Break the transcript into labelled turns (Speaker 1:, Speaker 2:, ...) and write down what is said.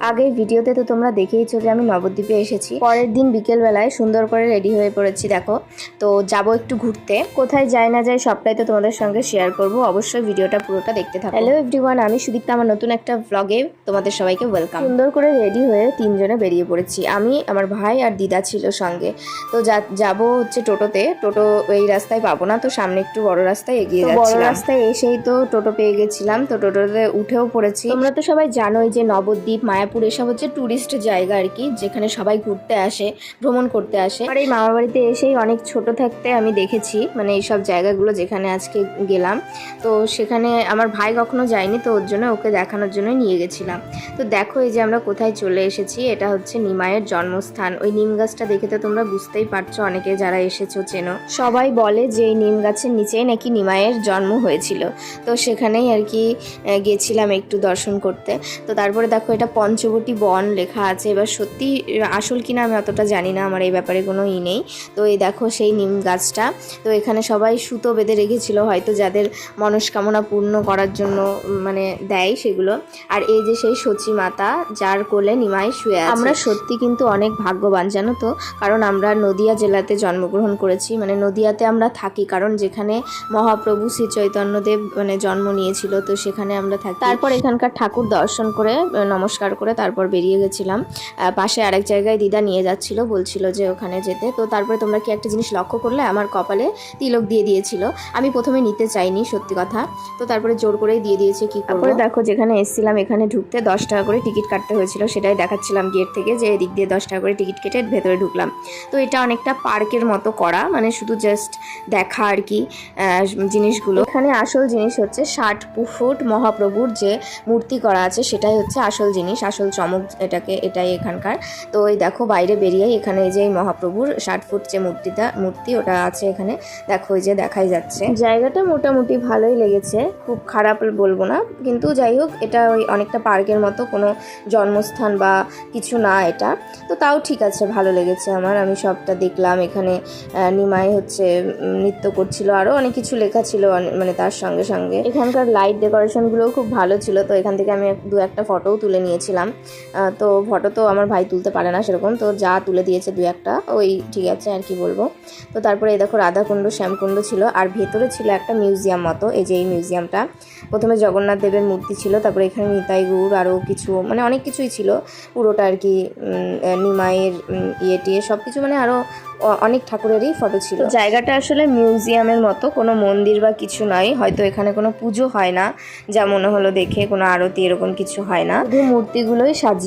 Speaker 1: আগের ভিডিওতে তো তোমরা দেখেইছো যে আমি নবদ্বীপে এসেছি। পরের দিন বিকেলবেলায় সুন্দর করে রেডি হয়ে পড়েছি, দেখো। তো যাবো একটু ঘুরতে, কোথায় যাই না যাই সবটাই তো তোমাদের সঙ্গে শেয়ার করব। অবশ্যই ভিডিওটা পুরোটা দেখতে থাকো। হ্যালো এভরিওয়ান, আমি সুদীপ্তা, আমার নতুন একটা ভ্লগে তোমাদের সবাইকে ওয়েলকাম। সুন্দর করে রেডি হয়ে তিনজনে বেরিয়ে পড়েছি, আমি, আমার ভাই আর দিদা ছিল সঙ্গে। তো যাবো হচ্ছে টোটোতে। টোটো এই রাস্তায় পাবো না, তো সামনে একটু বড় রাস্তায় এগিয়ে যাচ্ছিলাম। বড় রাস্তায় এসেই তো টোটো পেয়ে গেছিলাম, তো টোটোতে উঠেও পড়েছি। তোমরা তো সবাই জানোই যে নবদ্বীপ, মায়াপুর এসব হচ্ছে ট্যুরিস্ট জায়গা আর কি, যেখানে সবাই ঘুরতে আসে, ভ্রমণ করতে আসে। আর এই মামা বাড়িতে এসেই অনেক ছোট থাকতে আমি দেখেছি মানে এইসব জায়গাগুলো যেখানে আজকে গেলাম। তো সেখানে আমার ভাই কখনো যায়নি, তো ওর জন্য ওকে দেখানোর জন্য নিয়ে গেছিলাম। তো দেখো এই যে আমরা কোথায় চলে এসেছি, এটা হচ্ছে নিমাইয়ের জন্মস্থান। ওই নিম গাছটা দেখে তো তোমরা বুঝতেই পারছো, অনেকে যারা এসেছো চেনো। সবাই বলে যে এই নিম গাছের নিচেই নাকি নিমাইয়ের জন্ম হয়েছিল। তো সেখানেই আর কি গেছিলাম একটু দর্শন করতে। তো তারপরে দেখো এটা পঞ্চবটী বন লেখা আছে। এবার সত্যি আসল কিনা আমি অতটা জানি না, আমার এই ব্যাপারে কোনো নেই। তো এই দেখো সেই নিম গাছটা। তো এখানে সবাই সুতো বেঁধে রেখেছিল, হয়তো যাদের মনস্কামনা পূর্ণ করার জন্য মানে দেয় সেগুলো। আর এই যে সেই সচী মাতা, যার কোলে নিমাই শুয়ে আছে। আমরা সত্যি কিন্তু অনেক ভাগ্যবান, জানো তো, কারণ আমরা নদিয়া জেলাতে জন্মগ্রহণ করেছি, মানে নদিয়াতে আমরা থাকি, কারণ যেখানে মহাপ্রভু শ্রী চৈতন্যদেব মানে জন্ম নিয়েছিল, তো সেখানে আমরা থাকি। তারপর এখানকার ঠাকুর দর্শন করে নমস্কার করে তারপর বেরিয়ে গেছিলাম। পাশে আরেক জায়গায় দিদা নিয়ে যাচ্ছিল, বলছিল যে ওখানে যেতে। তো তারপরে তোমরা কি একটা জিনিস লক্ষ্য করলে, আমার কপালে তিলক দিয়ে দিয়েছিল। আমি প্রথমে নিতে চাইনি, সত্যি কথা। তো তারপরে জোর করেই দিয়ে দিয়েছে, কি করব। তারপরে দেখো যেখানে এসেছিলাম এখানে ঢুকতে 10 টাকা করে টিকিট কাটতে হয়েছিল, সেটাই দেখাচ্ছিলাম গেট থেকে, যে এদিক দিয়ে 10 টাকা করে টিকিট কেটে ভেতরে ঢুকলাম। তো এটা অনেকটা পার্কের মতো করা, মানে শুধু জাস্ট দেখা আর কি জিনিসগুলো। এখানে আসল জিনিস হচ্ছে 60 ফুট মহাপ্রভুর যে মূর্তি করা আছে, সেটাই হচ্ছে আসল জিনিস, আসল চমক এটাই এখানকার। তো এই দেখো বাইরে বেরিয়েই এখানে এই যে এই মহাপ্রভুর 60 ফুট যে মূর্তি ওটা আছে এখানে, দেখো এই যে দেখাই যাচ্ছে। জায়গাটা মোটামুটি ভালোই লেগেছে, খুব খারাপ বলবো না, কিন্তু যাই হোক এটা ওই অনেকটা পার্কের মতো, কোনো জন্মস্থান বা কিছু না এটা। তো তাও ঠিক আছে, ভালো লেগেছে আমার, আমি সবটা দেখলাম। এখানে নিমাই হচ্ছে নৃত্য করছিল, আরও অনেক কিছু লেখা ছিল মানে তার সঙ্গে সঙ্গে। এখানকার লাইট ডেকোরেশনগুলোও খুব ভালো ছিল। তো এখান থেকে আমি দু একটা ফটোও তুলে নিয়েছিলাম। তো ফটো তো আমার ভাই তুলতে পারে না সেরকম, তো যা তুলে দিয়েছে দু একটা, ওই ঠিক আছে আর কি বলবো। তো তারপরে এই দেখো রাধাকুণ্ড, শ্যামকুণ্ড ছিল, আর ভেতরে ছিল একটা মিউজিয়াম মতো। এই যে এই মিউজিয়ামটা, প্রথমে জগন্নাথ দেবের মূর্তি ছিল, তারপরে এখানে নিতাই গৌর আরও কিছু মানে অনেক কিছুই ছিল পুরোটা আর কি। নিমাইয়ের টিয়ে সব কিছু, মানে আরও অনেক ঠাকুরেরই ফটো ছিল। জায়গাটা আসলে মিউজিয়ামের মতো, কোনো মন্দির বা কিছু নয়, হয়তো এখানে কোনো পুজো হয় না যা মনে হলো দেখে, কোনো আরতি এরকম কিছু হয় না, শুধু মূর্তিগুলোই সাজিয়ে